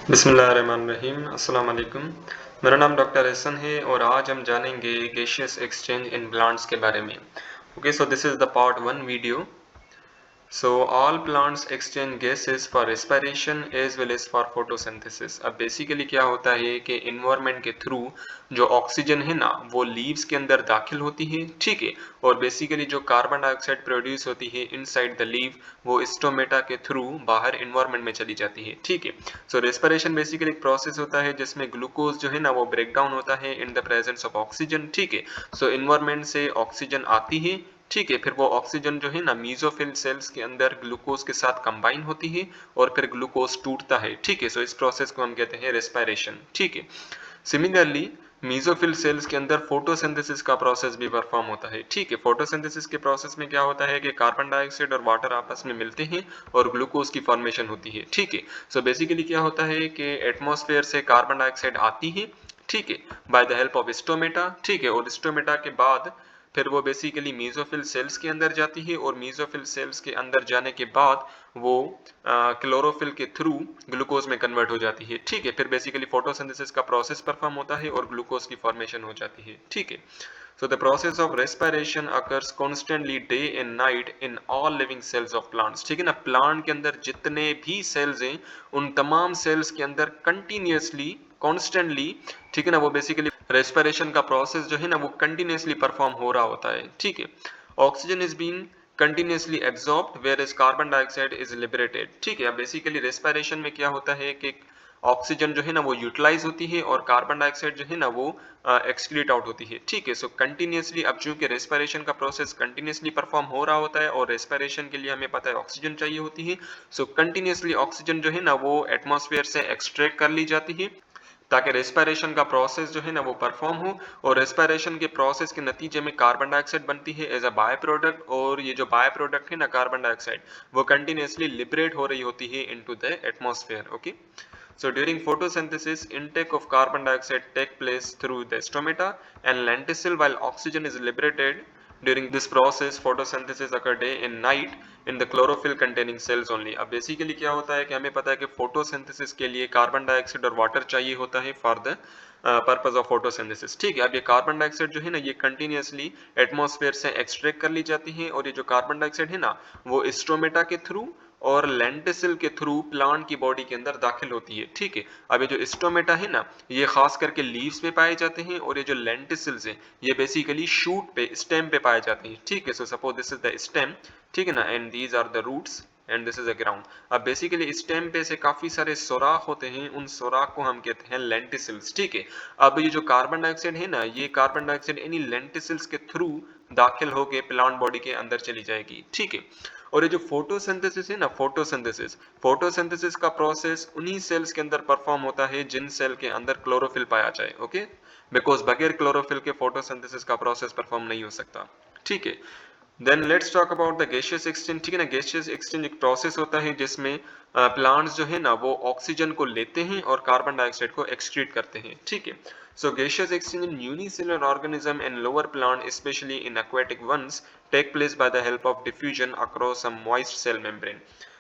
बिस्मिल्लाहिर्रहमानिर्रहीम। अस्सलाम वालेकुम। मेरा नाम डॉक्टर एहसन है और आज हम जानेंगे गैसियस एक्सचेंज इन प्लांट्स के बारे में। Okay, so this is the part 1 video. So all plants exchange gases for respiration as well as for photosynthesis। अब बेसिकली क्या होता है कि इन्वायरमेंट के थ्रू जो ऑक्सीजन है ना वो लीव्स के अंदर दाखिल होती है, ठीक है। और बेसिकली जो कार्बन डाइऑक्साइड प्रोड्यूस होती है इनसाइड द लीव वो स्टोमेटा के थ्रू बाहर इन्वायरमेंट में चली जाती है, ठीक है। सो रेस्पिरेशन बेसिकली एक प्रोसेस होता है जिसमें ग्लूकोज जो है ना वो ब्रेक डाउन होता है in the presence of oxygen, ठीक है। सो इन्वायरमेंट से ऑक्सीजन आती है, ठीक है। फिर वो ऑक्सीजन जो है ना मीजोफिल सेल्स के अंदर ग्लूकोज के साथ कंबाइन होती है और फिर ग्लूकोज टूटता है, ठीक है। सो इस प्रोसेस को हम कहते हैं रेस्पिरेशन, ठीक है। सिमिलरली मीजोफिल सेल्स के अंदर फोटोसिंथेसिस का प्रोसेस भी परफॉर्म होता है, ठीक है। फोटोसिंथेसिस के प्रोसेस में क्या होता है कि कार्बन डाइऑक्साइड और वाटर आपस में मिलते हैं और ग्लूकोज की फॉर्मेशन होती है, ठीक है। सो बेसिकली क्या होता है कि एटमॉस्फेयर से कार्बन डाइऑक्साइड आती है, ठीक है, by the help of stomata, ठीक है। और स्टोमेटा के बाद फिर वो बेसिकली मीजोफिल सेल्स के अंदर जाती है और मीजोफिल सेल्स के अंदर जाने के बाद वो क्लोरोफिल के थ्रू ग्लूकोज में कन्वर्ट हो जाती है, ठीक है। फिर बेसिकली फोटोसिंथेसिस का प्रोसेस परफॉर्म होता है और ग्लूकोज की फॉर्मेशन हो जाती है, ठीक है। So the process of respiration occurs constantly day and night in all living cells of plants, ठीक है ना। प्लांट के अंदर जितने भी सेल्स हैं उन तमाम सेल्स के अंदर कंटिन्यूसली कॉन्स्टेंटली, ठीक है ना, वो बेसिकली रेस्पिरेशन का प्रोसेस जो है ना वो कंटिन्यूसली परफॉर्म हो रहा होता है, ठीक है। Oxygen is being continuously absorbed whereas carbon dioxide is liberated, ठीक है। अब बेसिकली रेस्पिरेशन में क्या होता है कि ऑक्सीजन जो है ना वो यूटिलाइज होती है और कार्बन डाइऑक्साइड जो है ना वो एक्सक्रीट आउट होती है, ठीक है। सो कंटिन्यूसली अब चूंकि रेस्पिरेशन का प्रोसेस कंटिन्यूसली परफॉर्म हो रहा होता है और रेस्पिरेशन के लिए हमें पता है ऑक्सीजन चाहिए होती है। सो कंटिन्यूसली ऑक्सीजन जो है ना वो एटमॉस्फेयर से एक्सट्रैक्ट कर ली जाती है ताकि रेस्पिरेशन का प्रोसेस जो है ना वो परफॉर्म हो। और रेस्पिरेशन के प्रोसेस के नतीजे में कार्बन डाइऑक्साइड बनती है एज अ बाय प्रोडक्ट और ये जो बाय प्रोडक्ट है ना कार्बन डाइऑक्साइड वो कंटिन्यूसली लिबरेट हो रही होती है into the atmosphere, okay. So during photosynthesis, intake of carbon dioxide take place through the stomata and lenticule while oxygen is liberated. During this process, photosynthesis occur day and night in the chlorophyll containing cells only। अब basically क्या होता है कि हमें पता है कि photosynthesis के लिए कार्बन डाइऑक्साइड और वाटर चाहिए होता है for the purpose of photosynthesis, ठीक है। अब ये कार्बन डाइऑक्साइड जो है ना ये कंटिन्यूसली एटमॉस्फेयर से एक्सट्रैक्ट कर ली जाती है और ये जो कार्बन डाइऑक्साइड है ना वो स्ट्रोमेटा के थ्रू और लेंटिसिल के थ्रू प्लांट की बॉडी के अंदर दाखिल होती है, ठीक है। अब ये जो स्टोमेटा है ना ये खास करके लीव्स पे पाए जाते हैं और ये जो लेंटिसिल्स हैं ये बेसिकली शूट पे स्टेम पे पाए जाते हैं, ठीक है। So suppose this is the stem, ठीक है ना, and these are the roots and this is a ground. अब बेसिकली स्टेम पे से काफी सारे सुराख होते हैं, उन सुराख को हम कहते हैं लेंटिसिल्स, ठीक है। अब ये जो कार्बन डाइऑक्साइड है ना ये कार्बन डाइऑक्साइड इन्हीं लेंटिसिल्स के थ्रू दाखिल होके प्लांट बॉडी के अंदर चली जाएगी, ठीक है। और ये जो फोटोसिंथेसिस है ना फोटोसिंथेसिस का प्रोसेस उन्हीं सेल्स के अंदर परफॉर्म होता है जिन सेल के अंदर क्लोरोफिल पाया जाए, ओके। बिकॉज बगैर क्लोरोफिल के फोटोसिंथेसिस का प्रोसेस परफॉर्म नहीं हो सकता, ठीक है। Then let's talk about the gaseous exchange, ठीक है ना। गैसियस एक्सचेंज एक प्रोसेस होता है जिसमें प्लांट्स जो है ना वो ऑक्सीजन को लेते हैं और कार्बन डाइऑक्साइड को एक्सक्रीट करते हैं, ठीक है। So gaseous exchange in unicellular organism and lower plant, especially in aquatic ones, take place by the help of diffusion across a moist cell membrane।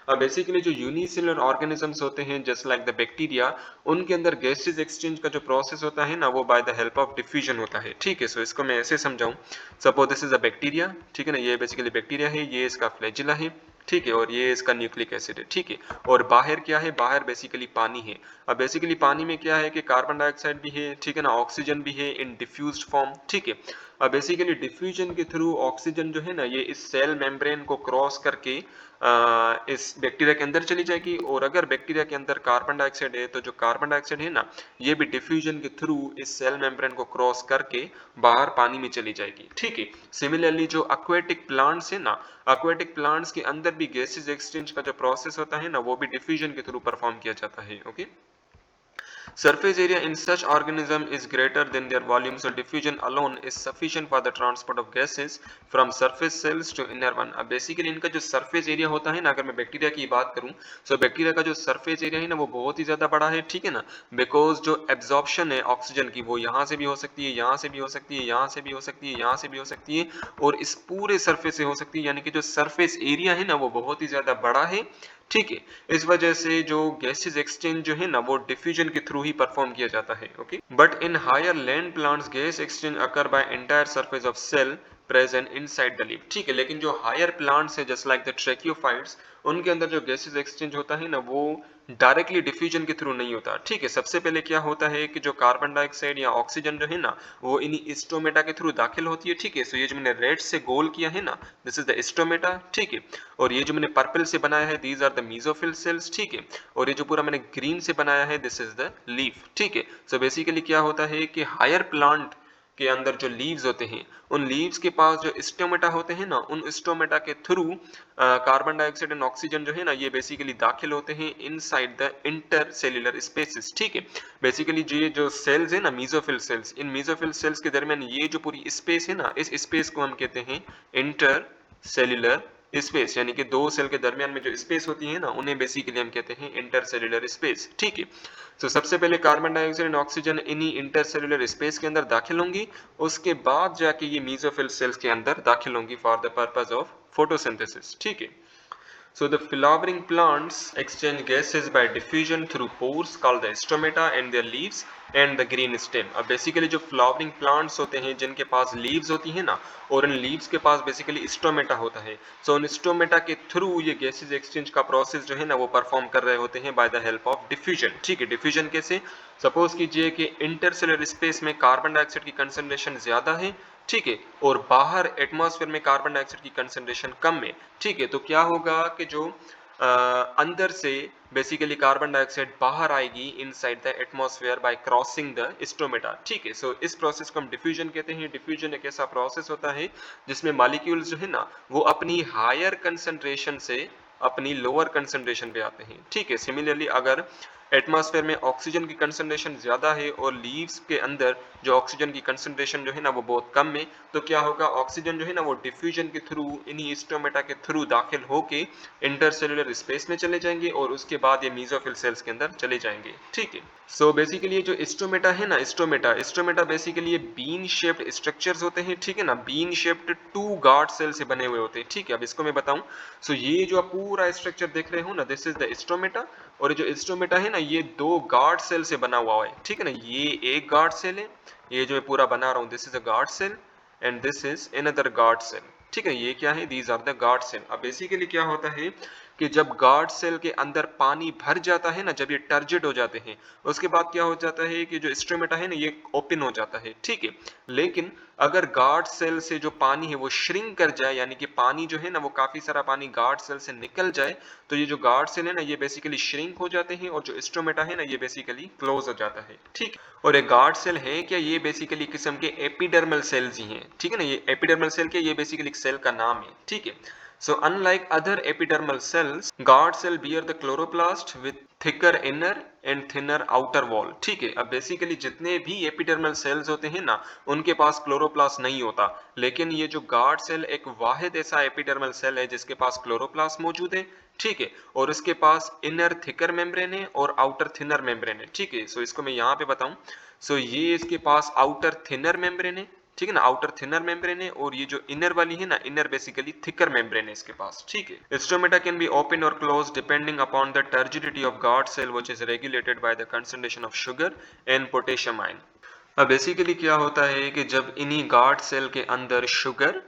अब बेसिकली जो यूनिसेलुलर ऑर्गेनिजम्स होते हैं just like the bacteria उनके अंदर gases exchange का जो process होता है ना वो by the help of diffusion होता है, ठीक है। सो इसको मैं ऐसे समझाऊं, suppose this is a bacteria, ठीक है ना, ये बेसिकली बैक्टीरिया है, ये इसका फ्लैजिला है, ठीक है, और ये इसका न्यूक्लिक एसिड है, ठीक है। और बाहर क्या है, बाहर बेसिकली पानी है। अब बेसिकली पानी में क्या है कि कार्बन डाइऑक्साइड भी है, ठीक है ना, ऑक्सीजन भी है इन डिफ्यूज्ड फॉर्म, ठीक है। अब बेसिकली डिफ्यूजन के थ्रू ऑक्सीजन जो है ना ये इस सेल मेम्ब्रेन को क्रॉस करके इस बैक्टीरिया के अंदर चली जाएगी और अगर बैक्टीरिया के अंदर कार्बन डाइऑक्साइड है तो जो कार्बन डाइऑक्साइड है ना ये भी डिफ्यूजन के थ्रू इस सेल मेम्ब्रेन को क्रॉस करके बाहर पानी में चली जाएगी, ठीक है। सिमिलरली जो एक्वेटिक प्लांट्स है ना एक्वेटिक प्लांट्स के अंदर भी गैसेस एक्सचेंज का जो प्रोसेस होता है ना वो भी डिफ्यूजन के थ्रू परफॉर्म किया जाता है, okay. Surface area in such organism is greater than their volume, so diffusion alone is sufficient for the transport of gases from surface cells to inner one। अब बेसिकली इनका जो surface area होता है ना, अगर मैं बैक्टीरिया की बात करूं तो बैक्टीरिया का जो सरफेस एरिया है ना वो बहुत ही ज्यादा बड़ा है, ठीक है ना। बिकॉज जो एब्जॉर्प्शन है ऑक्सीजन की वो यहाँ से भी हो सकती है, यहाँ से भी हो सकती है, यहाँ से भी हो सकती है, यहाँ से भी हो सकती है और इस पूरे सरफेस से हो सकती है, यानी कि जो सरफेस एरिया है ना वो बहुत ही ज्यादा बड़ा है, ठीक है। इस वजह से जो गैसेस एक्सचेंज जो है ना वो डिफ्यूजन के थ्रू ही परफॉर्म किया जाता है। Okay, but in higher land plants gas exchange occur by entire surface of cell present inside the leaf. ठीक है, लेकिन जो हायर प्लांट्स है जस्ट लाइक द ट्रैकियोफाइट्स, उनके अंदर जो गैसेस एक्सचेंज होता है ना वो डायरेक्टली डिफ्यूजन के थ्रू नहीं होता। ठीक है, सबसे पहले क्या होता है कि जो कार्बन डाइऑक्साइड या ऑक्सीजन जो है ना वो इन्हीं स्टोमेटा के थ्रू दाखिल होती है। ठीक है, सो ये जो मैंने रेड से गोल किया है ना, दिस इज द स्टोमेटा। ठीक है, और ये जो मैंने पर्पल से बनाया है, these are the mesophyll cells. ठीक है, और ये जो पूरा मैंने ग्रीन से बनाया है, दिस इज द लीफ। ठीक है, सो बेसिकली क्या होता है कि हायर प्लांट के अंदर जो लीव्स होते हैं, उन लीव्स के पास जो स्टोमेटा होते हैं ना, उन स्टोमेटा के through carbon dioxide and oxygen जो है ना ये बेसिकली दाखिल होते हैं इनसाइड द इंटरसेल्युलर स्पेसेस। ठीक है, बेसिकली ये जो सेल्स है ना मीजोफिल सेल्स, इन मीजोफिल सेल्स के दरमियान ये जो पूरी स्पेस है ना, इस स्पेस को हम कहते हैं इंटर सेल्युलर स्पेस, यानी कि दो सेल के दरमियान में जो स्पेस होती है ना उन्हें बेसिकली हम कहते हैं इंटरसेल्युलर स्पेस। ठीक है, तो सबसे पहले कार्बन डाइऑक्साइड एंड ऑक्सीजन इन्हीं इंटरसेल्युलर स्पेस के अंदर दाखिल होंगी, उसके बाद जाके ये मीजोफिल सेल्स के अंदर दाखिल होंगी for the purpose of photosynthesis. ठीक है, so the flowering plants exchange gases by diffusion through pores called the stomata and their leaves and the green stem। अब बेसिकली जो फ्लावरिंग प्लांट्स होते हैं जिनके पास लीव्स होती हैं ना, और इन लीव्स के पास बेसिकली स्टोमेटा होता है, सो उन स्टोमेटा के थ्रू ये गैसेस एक्सचेंज का प्रोसेस जो है ना वो परफॉर्म कर रहे होते हैं by the help of diffusion. ठीक है, डिफ्यूजन कैसे, सपोज कीजिए कि इंटरसेलुलर स्पेस में कार्बन डाइऑक्साइड की कंसंट्रेशन ज्यादा है। ठीक है, और बाहर एटमॉस्फेयर में कार्बन डाइऑक्साइड की कंसंट्रेशन कम है। ठीक है, तो क्या होगा कि जो अंदर से बेसिकली कार्बन डाइऑक्साइड बाहर आएगी inside the atmosphere bye crossing the stomata. ठीक है, सो इस प्रोसेस को हम डिफ्यूजन कहते हैं। डिफ्यूजन एक ऐसा प्रोसेस होता है जिसमें मॉलिक्यूल्स जो है ना वो अपनी हायर कंसंट्रेशन से अपनी लोअर कंसंट्रेशन पे आते हैं। ठीक है, सिमिलरली अगर एटमॉस्फेयर में ऑक्सीजन की कंसंट्रेशन ज्यादा है और लीव्स के अंदर जो ऑक्सीजन की कंसंट्रेशन जो है ना वो बहुत कम है, तो क्या होगा, ऑक्सीजन जो है ना वो डिफ्यूजन के थ्रू इन्हीं स्टोमेटा के थ्रू दाखिल होके इंटरसेल्युलर स्पेस में चले जाएंगे और उसके बाद ये मीजोफिल सेल्स के अंदर चले जाएंगे। ठीक है, सो बेसिकली ये जो स्टोमेटा है ना, स्टोमेटा स्टोमेटा बेसिकली ये बीन शेप्ड स्ट्रक्चर्स होते हैं। ठीक है ना, bean shaped two guard cell से बने हुए होते हैं। ठीक है, अब इसको मैं बताऊं, सो ये जो आप पूरा स्ट्रक्चर देख रहे हो ना, दिस इज द स्टोमेटा, और ये जो स्टोमेटा है ना ये दो गार्ड सेल से बना हुआ है। ठीक है ना, ये एक गार्ड सेल है, ये जो मैं पूरा बना रहा हूँ, this is a guard cell and this is another guard cell. ठीक है, ये क्या है, these are the guard cell. अब बेसिकली क्या होता है कि जब गार्ड सेल के अंदर पानी भर जाता है ना, जब ये टर्जिड हो जाते हैं, उसके बाद क्या हो जाता है कि जो स्टोमेटा है ना ये ओपन हो जाता है। ठीक है, लेकिन अगर गार्ड सेल से जो पानी है वो श्रिंक कर जाए, यानी कि पानी जो है ना वो काफी सारा पानी गार्ड सेल से निकल जाए, तो ये जो गार्ड सेल है ना ये बेसिकली श्रिंक हो जाते हैं और जो स्टोमेटा है ना ये बेसिकली क्लोज हो जाता है। ठीक, और एक गार्ड सेल है क्या, ये बेसिकली किस्म के एपिडर्मल सेल्स ही हैं। ठीक है ना, ये एपिडर्मल सेल के ये बेसिकली एक सेल का नाम है। ठीक है, so unlike other epidermal cells, guard cell bear the chloroplast with thicker inner and thinner outer wall। ठीक है, अब बेसिकली जितने भी एपिडर्मल सेल्स होते हैं ना उनके पास क्लोरोप्लास्ट नहीं होता, लेकिन ये जो गार्ड सेल एक वाहिद ऐसा एपिडर्मल सेल है जिसके पास क्लोरोप्लास्ट मौजूद है। ठीक है, और उसके पास इनर थिकर मेम्ब्रेन है और आउटर थिनर मेम्ब्रेन है। ठीक है, सो इसको मैं यहाँ पे बताऊं, सो ये इसके पास आउटर थिनर मेम्ब्रेन है। ठीक है ना, आउटर थिनर मेम्ब्रेन है, और ये जो इनर वाली है ना, इनर बेसिकली थिकर मेम्ब्रेन है इसके पास। ठीक है, स्टोमेटा कैन बी ओपन और close depending upon the turgidity of guard cell which is regulated by the concentration of sugar and potassium ion. अब बेसिकली क्या होता है कि जब इन्हीं गार्ड सेल के अंदर शुगर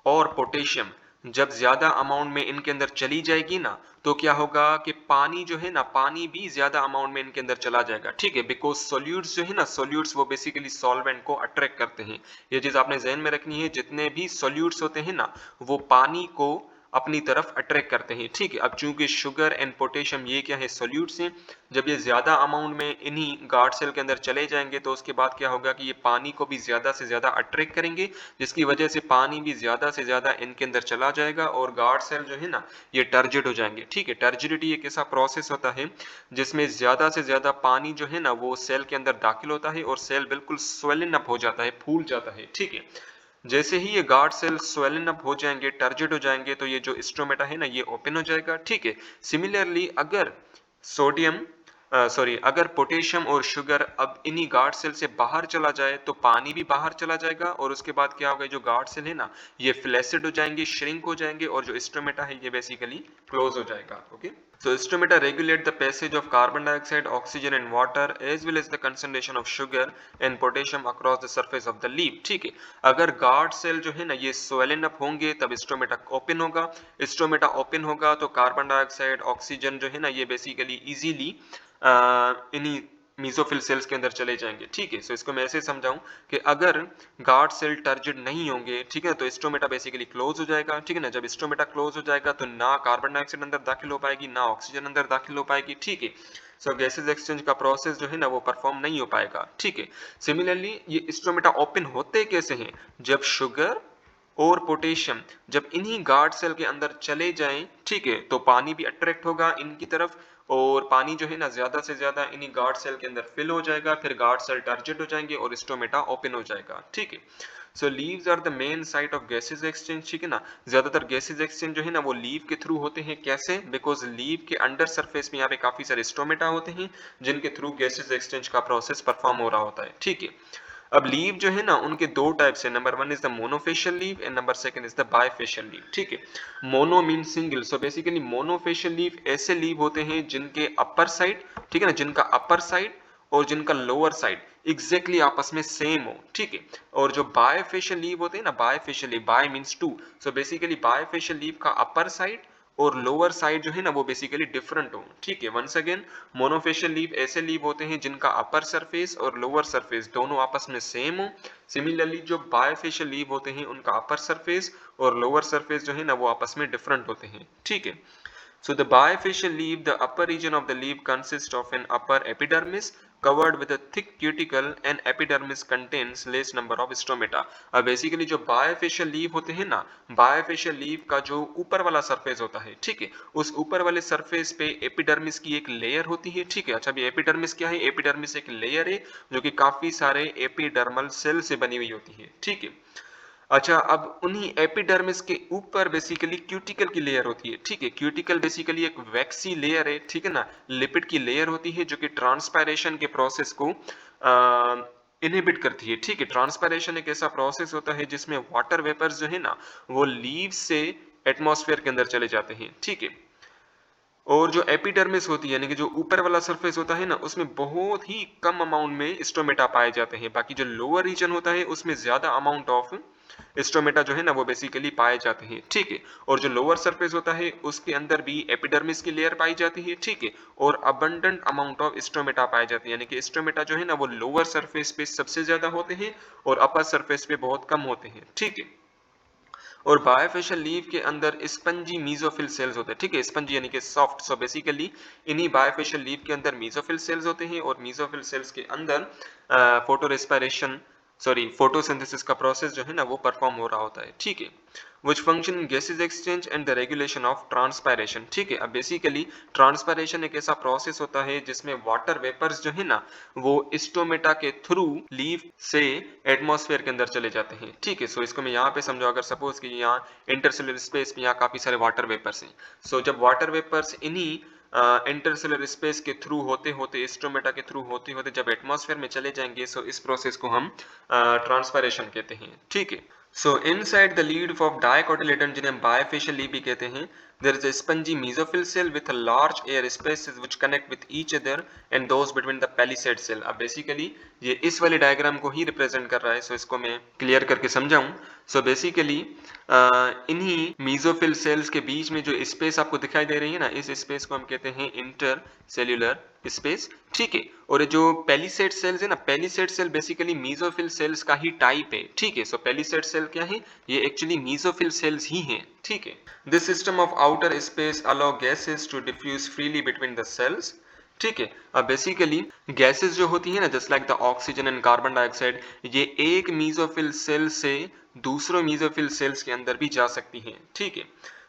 और पोटेशियम जब ज्यादा अमाउंट में इनके अंदर चली जाएगी ना, तो क्या होगा कि पानी जो है ना, पानी भी ज्यादा अमाउंट में इनके अंदर चला जाएगा। ठीक है, बिकॉज सोल्यूट्स जो है ना, सोल्यूट्स वो बेसिकली सॉल्वेंट को अट्रैक्ट करते हैं। ये चीज आपने ध्यान में रखनी है, जितने भी सोल्यूट्स होते हैं ना वो पानी को अपनी तरफ अट्रैक्ट करते हैं। ठीक है, अब चूंकि शुगर एंड पोटेशियम ये क्या है, सोल्यूट्स हैं, जब ये ज्यादा अमाउंट में इन्हीं गार्ड सेल के अंदर चले जाएंगे तो उसके बाद क्या होगा कि ये पानी को भी ज्यादा से ज्यादा अट्रैक्ट करेंगे, जिसकी वजह से पानी भी ज्यादा से ज्यादा इनके अंदर चला जाएगा और गार्ड सेल जो है ना ये टर्जिड हो जाएंगे। ठीक है, टर्जिडिटी एक ऐसा प्रोसेस होता है जिसमें ज्यादा से ज्यादा पानी जो है ना वो सेल के अंदर दाखिल होता है और सेल बिल्कुल स्वेलन अप हो जाता है, फूल जाता है। ठीक है, जैसे ही ये गार्ड सेल स्वेलन अप हो जाएंगे, टर्जिड हो जाएंगे, तो ये जो स्टोमेटा है ना ये ओपन हो जाएगा। ठीक है, सिमिलरली अगर सोडियम अगर पोटेशियम और शुगर अब इन्हीं गार्ड सेल से बाहर चला जाए तो पानी भी बाहर चला जाएगा, और उसके बाद क्या होगा, जो गार्ड सेल है ना ये फ्लैसिड हो जाएंगे, श्रिंक हो जाएंगे, और जो स्टोमेटा है ये बेसिकली क्लोज हो जाएगा। Okay, So stomata regulate the passage of carbon dioxide, oxygen and water as well as the concentration of sugar and potassium across the surface of the leaf. ठीक है, अगर गार्ड सेल जो है ना ये swollen up होंगे तब stomata open होगा, स्टोमेटा ओपन होगा तो कार्बन डाइऑक्साइड ऑक्सीजन जो है ना ये बेसिकली इजीली इन्हीं मीजोफिल सेल्स के अंदर चले जाएंगे। ठीक है, सो इसको मैं ऐसे समझाऊं कि अगर गार्ड सेल टर्जिड नहीं होंगे, ठीक है, तो स्टोमेटा बेसिकली क्लोज हो जाएगा। ठीक है ना, जब स्टोमेटा क्लोज हो जाएगा तो ना कार्बन डाइऑक्साइड अंदर दाखिल हो पाएगी, ना ऑक्सीजन अंदर दाखिल हो पाएगी। ठीक है, सो गैसेज एक्सचेंज का प्रोसेस जो है ना वो परफॉर्म नहीं हो पाएगा। ठीक है, सिमिलरली ये स्टोमेटा ओपन होते कैसे हैं, जब शुगर और पोटेशियम जब इन्हीं गार्ड सेल के अंदर चले जाएं, ठीक है, तो पानी भी अट्रैक्ट होगा इनकी तरफ और पानी जो है ना ज्यादा से ज्यादा इन्हीं गार्ड सेल के अंदर फिल हो जाएगा, फिर गार्ड सेल टर्जिड हो जाएंगे और स्टोमेटा ओपन हो जाएगा। ठीक है, so leaves are the main site of gases exchange. ठीक है ना, ज्यादातर गैसेज एक्सचेंज जो है ना वो लीव के थ्रू होते हैं। कैसे? बिकॉज लीव के अंडर सरफेस में यहाँ पे काफी सारे स्टोमेटा होते हैं जिनके थ्रू गैसेज एक्सचेंज का प्रोसेस परफॉर्म हो रहा होता है। ठीक है, अब लीव जो है ना उनके दो टाइप्स है, number one is the monofacial leave and number second is the bifacial leave. ठीक है, mono mean single, so basically monofacial leave ऐसे लीव होते हैं जिनके अपर साइड, ठीक है ना, जिनका अपर साइड और जिनका लोअर साइड एग्जैक्टली आपस में सेम हो। ठीक है, और जो बायफेशियल लीव होते हैं ना, bifacial leave, bi means two, so basically bifacial leave का अपर साइड और लोअर साइड जो है ना वो बेसिकली डिफरेंट हो। ठीक है, वंस अगेन मोनोफेशियल लीव ऐसे लीव होते हैं जिनका अपर सरफेस और लोअर सरफेस दोनों आपस में सेम हो। सिमिलरली जो बायफेशियल लीव होते हैं उनका अपर सरफेस और लोअर सरफेस जो है ना वो आपस में डिफरेंट होते हैं। ठीक है, so the bifacial leaf, the upper region of the leaf consists of an upper epidermis covered with a thick cuticle and epidermis contains less number of stomata। अब बेसिकली जो बायफेशियल लीफ होते हैं ना, bifacial leaf का जो ऊपर वाला surface होता है, ठीक है, उस ऊपर वाले सरफेस पे एपिडर्मिस की एक लेयर होती है। ठीक है, अच्छा अभी एपिडर्मिस क्या है? एपिडर्मिस एक लेयर है जो कि काफी सारे एपिडर्मल सेल से बनी हुई होती है। ठीक है, अच्छा अब उन्हीं एपिडर्मिस के ऊपर बेसिकली क्यूटिकल की लेयर होती है। ठीक है, क्यूटिकल बेसिकली एक वैक्सी लेयर है, ठीक है ना, लिपिड की लेयर होती है जो कि ट्रांसपायरेशन के प्रोसेस को इनहिबिट करती है। ठीक है, ट्रांसपायरेशन एक ऐसा प्रोसेस होता है जिसमें वाटर वेपर्स जो है ना वो लीव से एटमॉस्फेयर के अंदर चले जाते हैं। ठीक है, और जो एपिडर्मिस होती है यानी कि जो ऊपर वाला सरफेस होता है ना उसमें बहुत ही कम अमाउंट में स्टोमेटा पाए जाते हैं, बाकी जो लोअर रीजन होता है उसमें ज्यादा अमाउंट ऑफ स्टोमेटा जो है ना वो बेसिकली पाए जाते हैं। ठीक है, और जो लोअर सरफेस होता है उसके अंदर भी एपिडर्मिस की लेयर पाई जाती है। ठीक है, और अबंडेंट अमाउंट ऑफ स्टोमेटा पाए जाते हैं, यानी कि स्टोमेटा जो है ना वो लोअर सरफेस पे सबसे ज्यादा होते हैं और अपर सरफेस पे बहुत कम होते हैं। ठीक है, और बायोफेशियल लीव के अंदर स्पंजी मीजोफिल सेल्स होते हैं। ठीक है, स्पंजी यानी कि सॉफ्ट, सो बेसिकली इन्हीं बायोफेशियल लीव के अंदर मीजोफिल सेल्स होते हैं और मीजोफिल सेल्स के अंदर फोटो रेस्पिरेशन फोटोसिंथेसिस का प्रोसेस जो है ना वो परफॉर्म हो रहा होता है। ठीक है, which function in gases exchange and the regulation of transpiration। ठीक है, अब बेसिकली ट्रांसपायरेशन एक ऐसा प्रोसेस होता है जिसमें वाटर वेपर्स जो है ना वो स्टोमेटा के थ्रू लीफ से एटमॉस्फेयर के अंदर चले जाते हैं। ठीक है, सो इसको मैं यहाँ पे समझो, अगर सपोज कि यहाँ इंटरसेलुलर स्पेस में यहाँ काफी सारे वाटर वेपर्स हैं, सो जब वाटर वेपर्स इन्हीं इंटरसेलुलर स्पेस के थ्रू होते होते स्टोमेटा के थ्रू होते होते जब एटमॉस्फेयर में चले जाएंगे, सो इस प्रोसेस को हम ट्रांसपायरेशन कहते हैं। ठीक है, सो inside the lead of dicotyledon जिन्हें हम बायोफेशियल लीफ भी कहते हैं, there is a spongy mesophyll cell with a large air spaces which connect with each other and those between the palisade cell। अब बेसिकली ये इस वाले डायग्राम को ही रिप्रेजेंट कर रहा है, सो इसको मैं क्लियर करके समझाऊं। सो बेसिकली इन्हीं मीजोफिल सेल्स के बीच में जो स्पेस आपको दिखाई दे रही है ना, इस स्पेस को हम कहते हैं इंटर सेल्यूलर स्पेस। ठीक है, और जो पेलिसेड सेल्स है ना, palisade cell basically mesophyll cells का ही टाइप है। ठीक है, सो पेलिसेड सेल क्या है? ये एक्चुअली मीजोफिल सेल्स ही हैं। ठीक है, this system of outer space allow gases to diffuse freely between the cells. ठीक है, अब बेसिकली गैसेस जो होती है ना, just like the oxygen and carbon dioxide, ये एक मीजोफिल सेल से दूसरे मीजोफिल सेल्स के अंदर भी जा सकती हैं। ठीक है,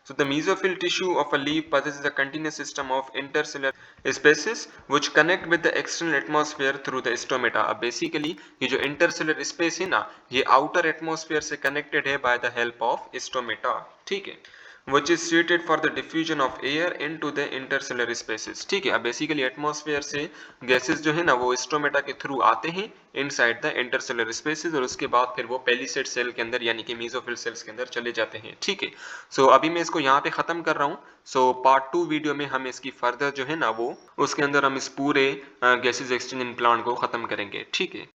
so the mesophyll tissue of a leaf possesses a continuous system of intercellular spaces which connect with the external atmosphere through the stomata। अब बेसिकली ये जो इंटरसेलुलर स्पेस है ना ये आउटर एटमॉस्फेयर से कनेक्टेड है by the help of stomata. ठीक है, which is suited for the diffusion of air into the interstellar spaces। ठीक है, अब बेसिकली एटमॉस्फेयर से गैसेस जो है ना वो स्ट्रोमेटा के थ्रू आते हैं इनसाइड द इंटरस्टेलर स्पेसेस और उसके बाद फिर वो पेलिसेड सेल के अंदर यानी कि मेसोफिल सेल्स के अंदर चले जाते हैं। ठीक है, सो अभी मैं इसको यहाँ पे खत्म कर रहा हूँ। सो पार्ट 2 वीडियो में हम इसकी फर्दर जो है ना वो उसके अंदर हम इस पूरे गैसेस एक्सचेंज इन प्लांट को खत्म करेंगे। ठीक है।